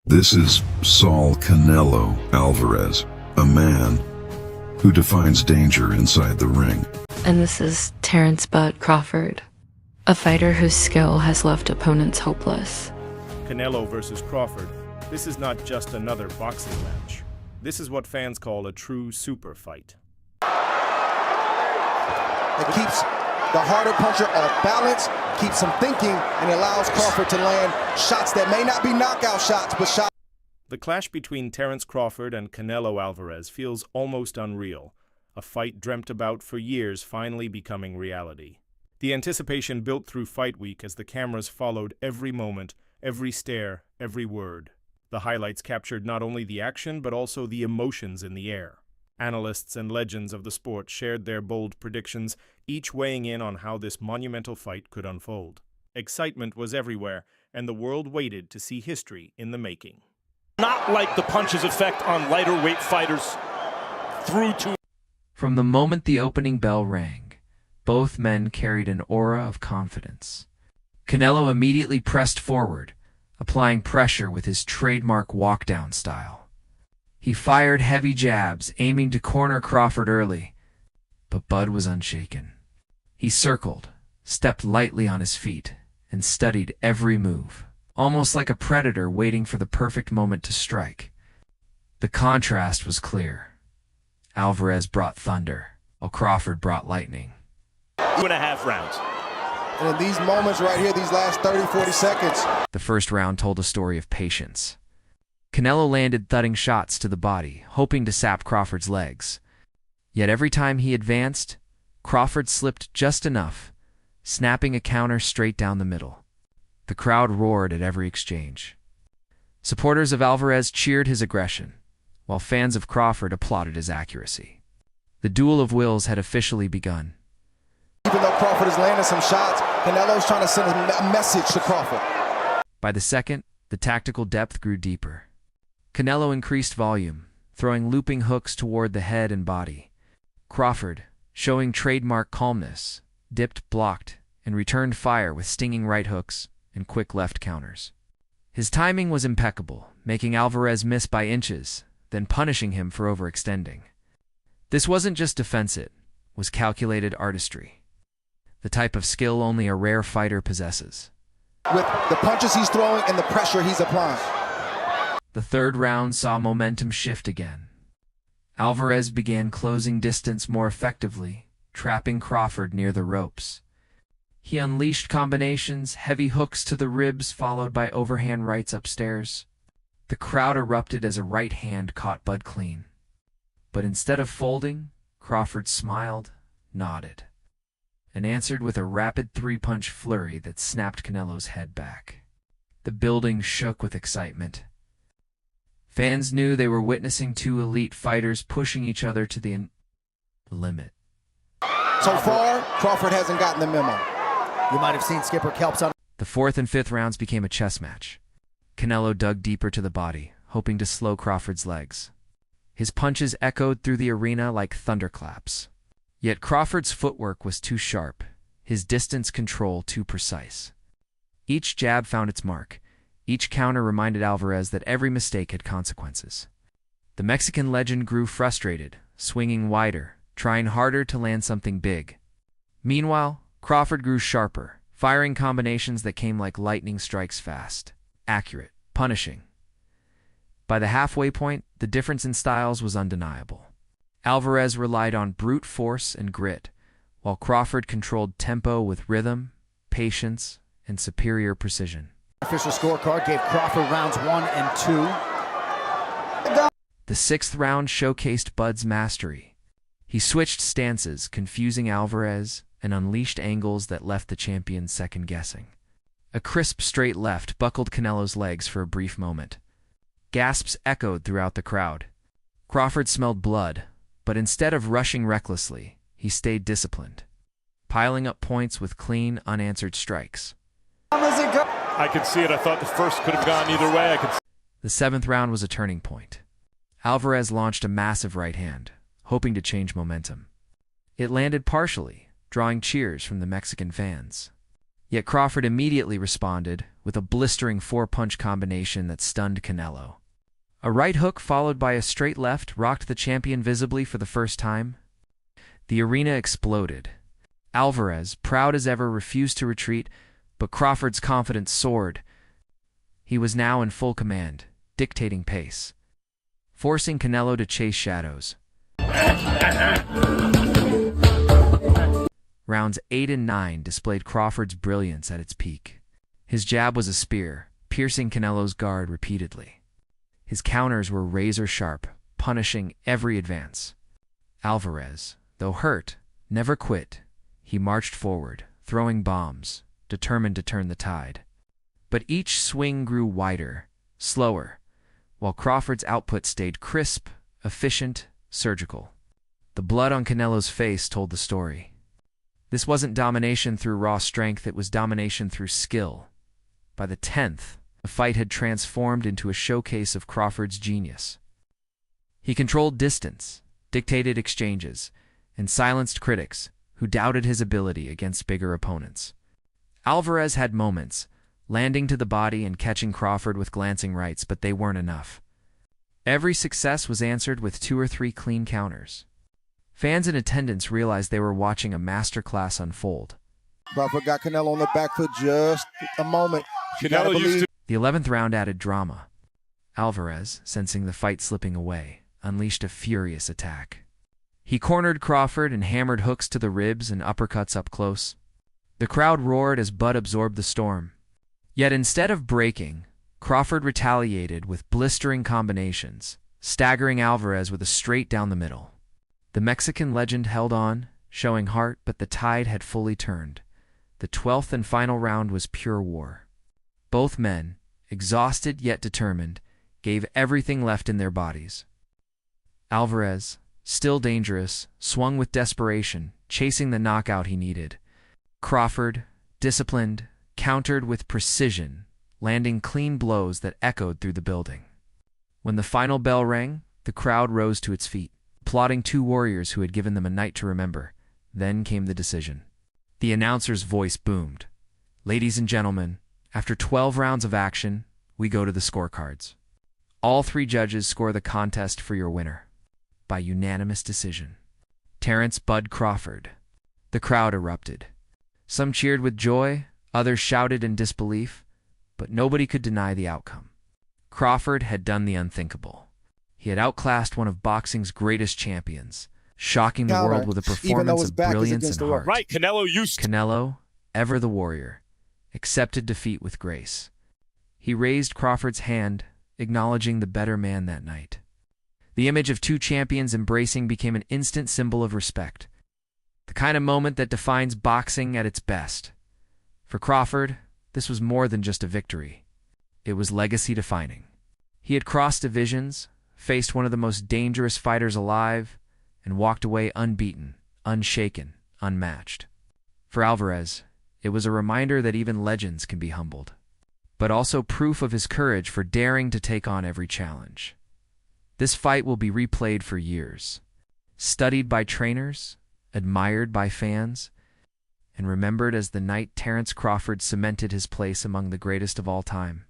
This is Saul Canelo Alvarez, a man who defines danger inside the ring. And this is Terence Crawford, a fighter whose skill has left opponents hopeless. Canelo versus Crawford. This is not just another boxing match. This is what fans call a true super fight. It keeps the harder puncher off balance, keeps him thinking, and allows Crawford to land shots that may not be knockout shots, but shots. The clash between Terence Crawford and Canelo Alvarez feels almost unreal, a fight dreamt about for years finally becoming reality. The anticipation built through fight week as the cameras followed every moment, every stare, every word. The highlights captured not only the action but also the emotions in the air. Analysts and legends of the sport shared their bold predictions, each weighing in on how this monumental fight could unfold. Excitement was everywhere, and the world waited to see history in the making. Not like the punch's effect on lighter weight fighters through to... From the moment the opening bell rang, both men carried an aura of confidence. Canelo immediately pressed forward, applying pressure with his trademark walk-down style. He fired heavy jabs, aiming to corner Crawford early, but Bud was unshaken. He circled, stepped lightly on his feet, and studied every move, almost like a predator waiting for the perfect moment to strike. The contrast was clear. Alvarez brought thunder, while Crawford brought lightning. 2.5 rounds. And in these moments right here, these last 30, 40 seconds. The first round told a story of patience. Canelo landed thudding shots to the body, hoping to sap Crawford's legs. Yet every time he advanced, Crawford slipped just enough, snapping a counter straight down the middle. The crowd roared at every exchange. Supporters of Alvarez cheered his aggression, while fans of Crawford applauded his accuracy. The duel of wills had officially begun. Even though Crawford has landed some shots, Canelo's trying to send a message to Crawford. By the second, the tactical depth grew deeper. Canelo increased volume, throwing looping hooks toward the head and body. Crawford, showing trademark calmness, dipped, blocked, and returned fire with stinging right hooks and quick left counters. His timing was impeccable, making Alvarez miss by inches, then punishing him for overextending. This wasn't just defense, it was calculated artistry, the type of skill only a rare fighter possesses. With the punches he's throwing and the pressure he's applying. The third round saw momentum shift again. Alvarez began closing distance more effectively, trapping Crawford near the ropes. He unleashed combinations, heavy hooks to the ribs followed by overhand rights upstairs. The crowd erupted as a right hand caught Bud clean. But instead of folding, Crawford smiled, nodded, and answered with a rapid three-punch flurry that snapped Canelo's head back. The building shook with excitement. Fans knew they were witnessing two elite fighters pushing each other to the limit. So far, Crawford hasn't gotten the memo. You might have seen Skipper Kelp's on. The fourth and fifth rounds became a chess match. Canelo dug deeper to the body, hoping to slow Crawford's legs. His punches echoed through the arena like thunderclaps. Yet Crawford's footwork was too sharp, his distance control too precise. Each jab found its mark. Each counter reminded Alvarez that every mistake had consequences. The Mexican legend grew frustrated, swinging wider, trying harder to land something big. Meanwhile, Crawford grew sharper, firing combinations that came like lightning strikes fast, accurate, punishing. By the halfway point, the difference in styles was undeniable. Alvarez relied on brute force and grit, while Crawford controlled tempo with rhythm, patience, and superior precision. Official scorecard gave Crawford rounds 1 and 2. The sixth round showcased Bud's mastery. He switched stances, confusing Alvarez, and unleashed angles that left the champion second-guessing. A crisp straight left buckled Canelo's legs for a brief moment. Gasps echoed throughout the crowd. Crawford smelled blood, but instead of rushing recklessly, he stayed disciplined, piling up points with clean, unanswered strikes. I could see it. I thought the first could have gone either way. The seventh round was a turning point. Alvarez launched a massive right hand, hoping to change momentum. It landed partially, drawing cheers from the Mexican fans. Yet Crawford immediately responded with a blistering four-punch combination that stunned Canelo. A right hook followed by a straight left rocked the champion visibly for the first time. The arena exploded. Alvarez, proud as ever, refused to retreat, but Crawford's confidence soared. He was now in full command, dictating pace, forcing Canelo to chase shadows. Rounds 8 and 9 displayed Crawford's brilliance at its peak. His jab was a spear, piercing Canelo's guard repeatedly. His counters were razor-sharp, punishing every advance. Alvarez, though hurt, never quit. He marched forward, throwing bombs, determined to turn the tide. But each swing grew wider, slower, while Crawford's output stayed crisp, efficient, surgical. The blood on Canelo's face told the story. This wasn't domination through raw strength, it was domination through skill. By the 10th, the fight had transformed into a showcase of Crawford's genius. He controlled distance, dictated exchanges, and silenced critics who doubted his ability against bigger opponents. Alvarez had moments, landing to the body and catching Crawford with glancing rights, but they weren't enough. Every success was answered with 2 or 3 clean counters. Fans in attendance realized they were watching a masterclass unfold. Crawford got Canelo on the back foot just a moment. Canelo used to The 11th round added drama. Alvarez, sensing the fight slipping away, unleashed a furious attack. He cornered Crawford and hammered hooks to the ribs and uppercuts up close. The crowd roared as Bud absorbed the storm. Yet instead of breaking, Crawford retaliated with blistering combinations, staggering Alvarez with a straight down the middle. The Mexican legend held on, showing heart, but the tide had fully turned. The 12th and final round was pure war. Both men, exhausted yet determined, gave everything left in their bodies. Alvarez, still dangerous, swung with desperation, chasing the knockout he needed. Crawford, disciplined, countered with precision, landing clean blows that echoed through the building. When the final bell rang, the crowd rose to its feet, applauding 2 warriors who had given them a night to remember. Then came the decision. The announcer's voice boomed. "Ladies and gentlemen, after 12 rounds of action, we go to the scorecards. All 3 judges score the contest for your winner. By unanimous decision. Terence Bud Crawford." The crowd erupted. Some cheered with joy, others shouted in disbelief, but nobody could deny the outcome. Crawford had done the unthinkable. He had outclassed one of boxing's greatest champions, shocking the world with a performance of brilliance and heart. Right, Canelo, ever the warrior, accepted defeat with grace. He raised Crawford's hand, acknowledging the better man that night. The image of 2 champions embracing became an instant symbol of respect, the kind of moment that defines boxing at its best. For Crawford, this was more than just a victory. It was legacy-defining. He had crossed divisions, faced one of the most dangerous fighters alive, and walked away unbeaten, unshaken, unmatched. For Alvarez, it was a reminder that even legends can be humbled, but also proof of his courage for daring to take on every challenge. This fight will be replayed for years, studied by trainers, admired by fans, and remembered as the night Terence Crawford cemented his place among the greatest of all time.